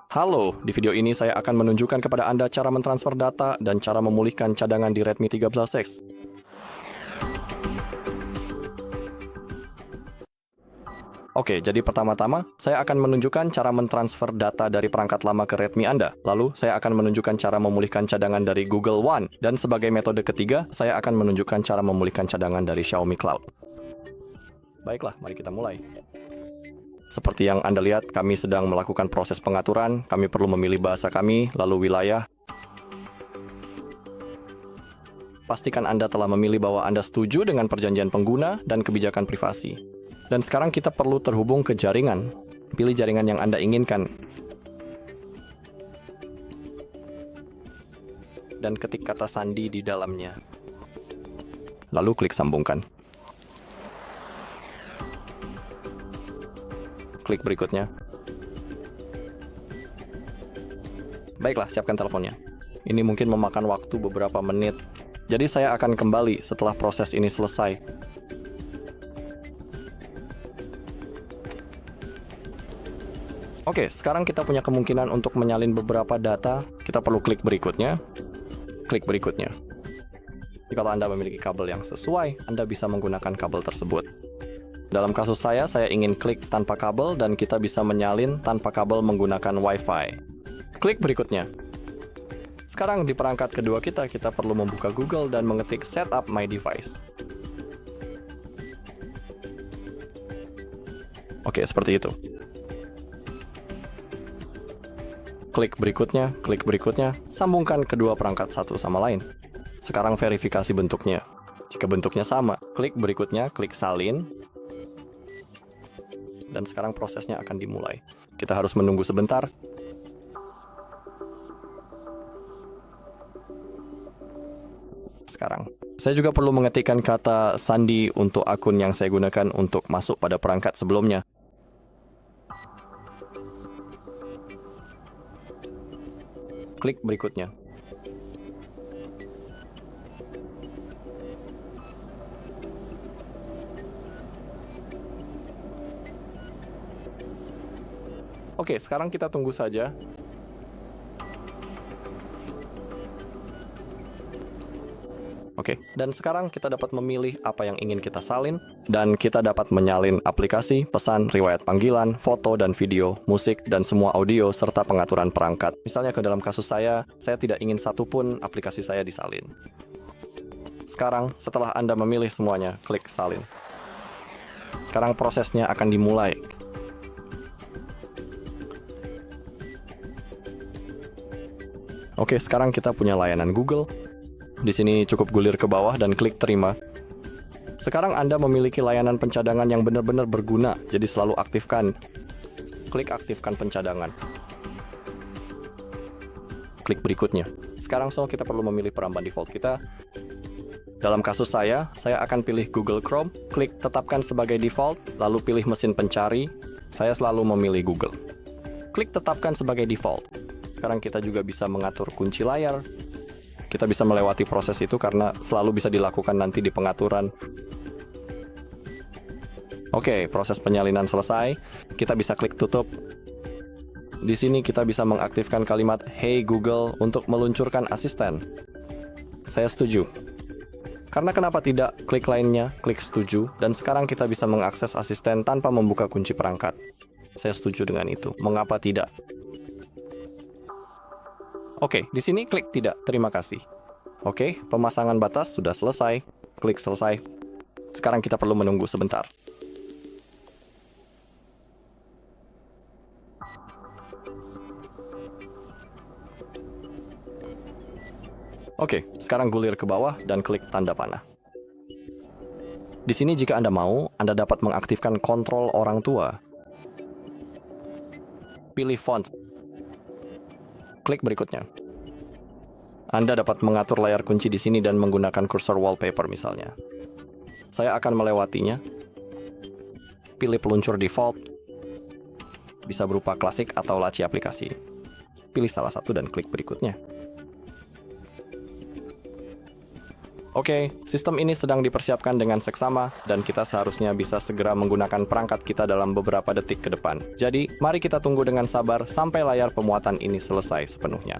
Halo, di video ini saya akan menunjukkan kepada Anda cara mentransfer data dan cara memulihkan cadangan di Redmi 13X. Oke, jadi pertama-tama, saya akan menunjukkan cara mentransfer data dari perangkat lama ke Redmi Anda. Lalu, saya akan menunjukkan cara memulihkan cadangan dari Google One. Dan sebagai metode ketiga, saya akan menunjukkan cara memulihkan cadangan dari Xiaomi Cloud. Baiklah, mari kita mulai. Seperti yang Anda lihat, kami sedang melakukan proses pengaturan. Kami perlu memilih bahasa kami, lalu wilayah. Pastikan Anda telah memilih bahwa Anda setuju dengan perjanjian pengguna dan kebijakan privasi. Dan sekarang kita perlu terhubung ke jaringan. Pilih jaringan yang Anda inginkan. Dan ketik kata sandi di dalamnya. Lalu klik sambungkan. Klik berikutnya. Baiklah, siapkan teleponnya. Ini mungkin memakan waktu beberapa menit. Jadi saya akan kembali setelah proses ini selesai. Oke, sekarang kita punya kemungkinan untuk menyalin beberapa data. Kita perlu klik berikutnya. Klik berikutnya. Jika Anda memiliki kabel yang sesuai, Anda bisa menggunakan kabel tersebut. Dalam kasus saya ingin klik tanpa kabel dan kita bisa menyalin tanpa kabel menggunakan Wi-Fi. Klik berikutnya. Sekarang di perangkat kedua kita perlu membuka Google dan mengetik Setup My Device. Oke, seperti itu. Klik berikutnya, sambungkan kedua perangkat satu sama lain. Sekarang verifikasi bentuknya. Jika bentuknya sama, klik berikutnya, klik salin. Dan sekarang prosesnya akan dimulai. Kita harus menunggu sebentar. Sekarang, saya juga perlu mengetikkan kata sandi untuk akun yang saya gunakan untuk masuk pada perangkat sebelumnya. Klik berikutnya. Oke, sekarang kita tunggu saja. Oke, dan sekarang kita dapat memilih apa yang ingin kita salin, dan kita dapat menyalin aplikasi, pesan, riwayat panggilan, foto dan video, musik, dan semua audio, serta pengaturan perangkat. Misalnya ke dalam kasus saya tidak ingin satupun aplikasi saya disalin. Sekarang, setelah Anda memilih semuanya, klik salin. Sekarang prosesnya akan dimulai. Oke, sekarang kita punya layanan Google. Di sini cukup gulir ke bawah dan klik terima. Sekarang Anda memiliki layanan pencadangan yang benar-benar berguna, jadi selalu aktifkan. Klik aktifkan pencadangan. Klik berikutnya. Sekarang kita perlu memilih peramban default kita. Dalam kasus saya akan pilih Google Chrome, klik tetapkan sebagai default, lalu pilih mesin pencari. Saya selalu memilih Google. Klik tetapkan sebagai default. Sekarang kita juga bisa mengatur kunci layar. Kita bisa melewati proses itu karena selalu bisa dilakukan nanti di pengaturan. Oke, proses penyalinan selesai. Kita bisa klik tutup. Di sini kita bisa mengaktifkan kalimat Hey Google untuk meluncurkan asisten. Saya setuju. Karena kenapa tidak? Klik lainnya, klik setuju, dan sekarang kita bisa mengakses asisten tanpa membuka kunci perangkat. Saya setuju dengan itu. Mengapa tidak? Oke, di sini klik tidak, terima kasih. Oke, pemasangan batas sudah selesai. Klik selesai. Sekarang kita perlu menunggu sebentar. Oke, sekarang gulir ke bawah dan klik tanda panah. Di sini jika Anda mau, Anda dapat mengaktifkan kontrol orang tua. Pilih font. Klik berikutnya. Anda dapat mengatur layar kunci di sini dan menggunakan kursor wallpaper misalnya. Saya akan melewatinya. Pilih peluncur default. Bisa berupa klasik atau laci aplikasi. Pilih salah satu dan klik berikutnya. Oke, sistem ini sedang dipersiapkan dengan seksama dan kita seharusnya bisa segera menggunakan perangkat kita dalam beberapa detik ke depan. Jadi, mari kita tunggu dengan sabar sampai layar pemuatan ini selesai sepenuhnya.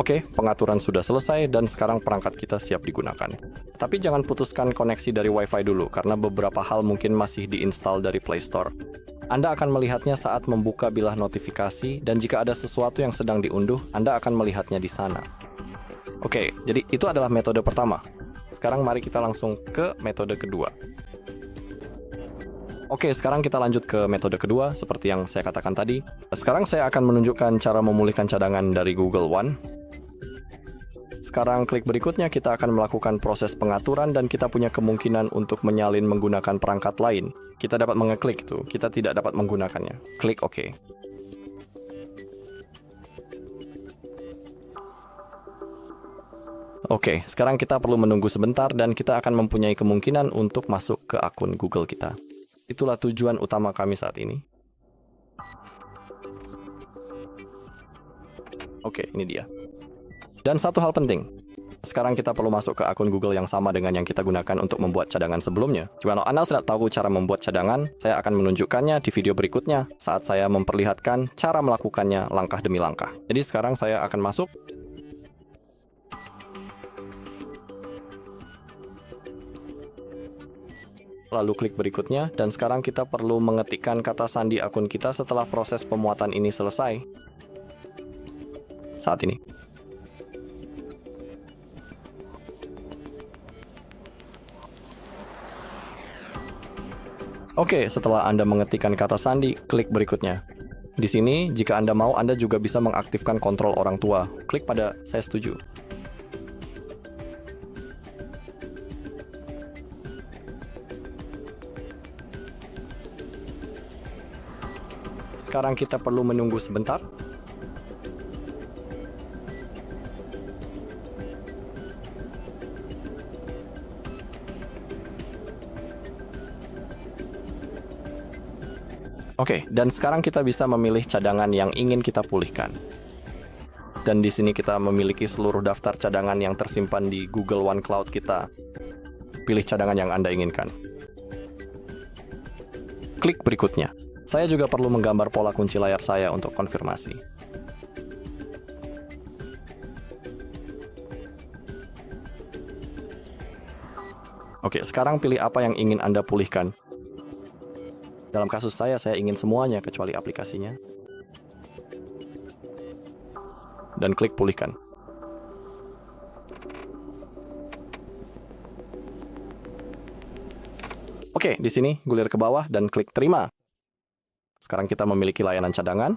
Oke, pengaturan sudah selesai dan sekarang perangkat kita siap digunakan. Tapi jangan putuskan koneksi dari Wi-Fi dulu, karena beberapa hal mungkin masih diinstal dari Play Store. Anda akan melihatnya saat membuka bilah notifikasi, dan jika ada sesuatu yang sedang diunduh, Anda akan melihatnya di sana. Oke, jadi itu adalah metode pertama. Sekarang mari kita langsung ke metode kedua. Oke, sekarang kita lanjut ke metode kedua, seperti yang saya katakan tadi. Sekarang saya akan menunjukkan cara memulihkan cadangan dari Google One. Sekarang klik berikutnya kita akan melakukan proses pengaturan dan kita punya kemungkinan untuk menyalin menggunakan perangkat lain. Kita dapat mengeklik itu, kita tidak dapat menggunakannya. Klik OK. Oke, sekarang kita perlu menunggu sebentar dan kita akan mempunyai kemungkinan untuk masuk ke akun Google kita. Itulah tujuan utama kami saat ini. Oke, ini dia. Dan satu hal penting, sekarang kita perlu masuk ke akun Google yang sama dengan yang kita gunakan untuk membuat cadangan sebelumnya. Jika Anda tidak tahu cara membuat cadangan, saya akan menunjukkannya di video berikutnya saat saya memperlihatkan cara melakukannya langkah demi langkah. Jadi sekarang saya akan masuk. Lalu klik berikutnya, dan sekarang kita perlu mengetikkan kata sandi akun kita setelah proses pemuatan ini selesai. Saat ini. Oke, setelah Anda mengetikkan kata sandi, klik berikutnya. Di sini, jika Anda mau, Anda juga bisa mengaktifkan kontrol orang tua. Klik pada "Saya setuju". Sekarang kita perlu menunggu sebentar. Oke, dan sekarang kita bisa memilih cadangan yang ingin kita pulihkan. Dan di sini kita memiliki seluruh daftar cadangan yang tersimpan di Google One Cloud kita. Pilih cadangan yang Anda inginkan. Klik berikutnya. Saya juga perlu menggambar pola kunci layar saya untuk konfirmasi. Oke, sekarang pilih apa yang ingin Anda pulihkan. Dalam kasus saya ingin semuanya kecuali aplikasinya. Dan klik pulihkan. Oke, di sini gulir ke bawah dan klik terima. Sekarang kita memiliki layanan cadangan.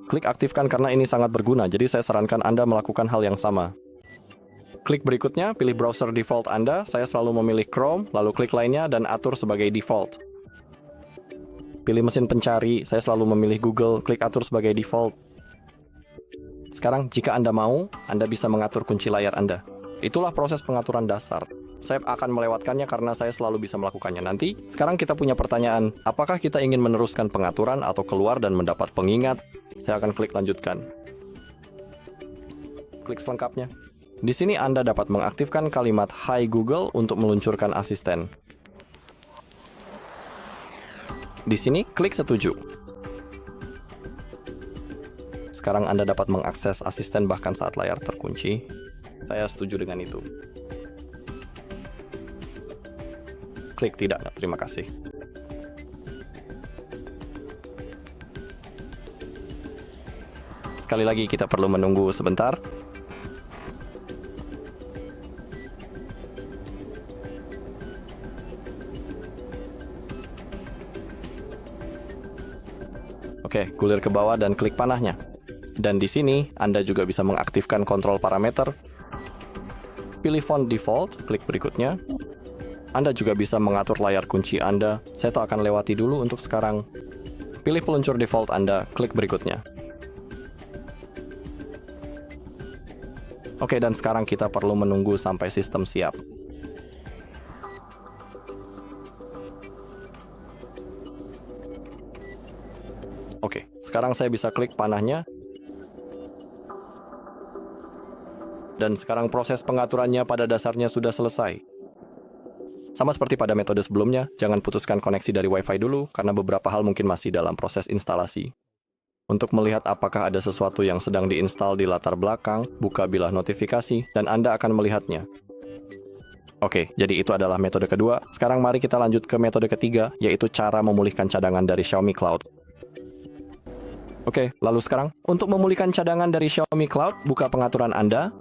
Klik aktifkan karena ini sangat berguna, jadi saya sarankan Anda melakukan hal yang sama. Klik berikutnya, pilih browser default Anda. Saya selalu memilih Chrome, lalu klik lainnya dan atur sebagai default. Pilih mesin pencari, saya selalu memilih Google, klik atur sebagai default. Sekarang, jika Anda mau, Anda bisa mengatur kunci layar Anda. Itulah proses pengaturan dasar. Saya akan melewatkannya karena saya selalu bisa melakukannya nanti. Sekarang kita punya pertanyaan, apakah kita ingin meneruskan pengaturan atau keluar dan mendapat pengingat? Saya akan klik lanjutkan. Klik selengkapnya. Di sini Anda dapat mengaktifkan kalimat "Hai Google" untuk meluncurkan asisten. Di sini, klik setuju. Sekarang Anda dapat mengakses asisten bahkan saat layar terkunci. Saya setuju dengan itu. Klik tidak, terima kasih. Sekali lagi kita perlu menunggu sebentar. Oke, gulir ke bawah dan klik panahnya. Dan di sini, Anda juga bisa mengaktifkan kontrol parameter. Pilih font default, klik berikutnya. Anda juga bisa mengatur layar kunci Anda. Saya akan lewati dulu untuk sekarang. Pilih peluncur default Anda, klik berikutnya. Oke, dan sekarang kita perlu menunggu sampai sistem siap. Sekarang saya bisa klik panahnya. Dan sekarang proses pengaturannya pada dasarnya sudah selesai. Sama seperti pada metode sebelumnya, jangan putuskan koneksi dari Wi-Fi dulu, karena beberapa hal mungkin masih dalam proses instalasi. Untuk melihat apakah ada sesuatu yang sedang diinstal di latar belakang, buka bilah notifikasi, dan Anda akan melihatnya. Oke, jadi itu adalah metode kedua. Sekarang mari kita lanjut ke metode ketiga, yaitu cara memulihkan cadangan dari Xiaomi Cloud. Oke, lalu sekarang, untuk memulihkan cadangan dari Xiaomi Cloud, buka pengaturan Anda,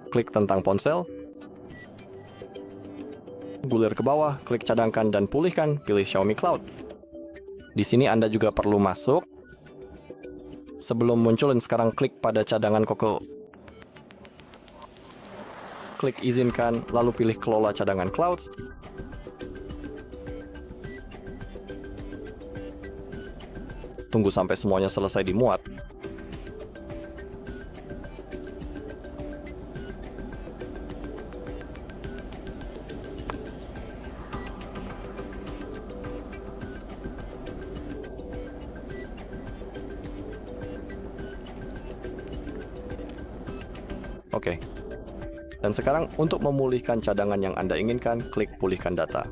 klik tentang ponsel, gulir ke bawah, klik cadangkan dan pulihkan, pilih Xiaomi Cloud. Di sini Anda juga perlu masuk. Sebelum munculin, sekarang klik pada cadangan Koko. Klik izinkan, lalu pilih kelola cadangan cloud. Tunggu sampai semuanya selesai dimuat. Oke. Dan sekarang untuk memulihkan cadangan yang Anda inginkan, klik pulihkan data.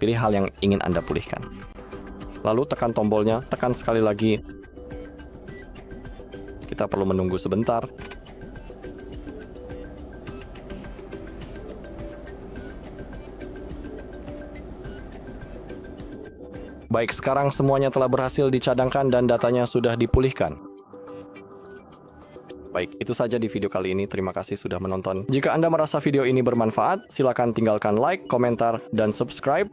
Pilih hal yang ingin Anda pulihkan. Lalu tekan tombolnya, tekan sekali lagi. Kita perlu menunggu sebentar. Baik, sekarang semuanya telah berhasil dicadangkan dan datanya sudah dipulihkan. Baik, itu saja di video kali ini. Terima kasih sudah menonton. Jika Anda merasa video ini bermanfaat, silakan tinggalkan like, komentar, dan subscribe.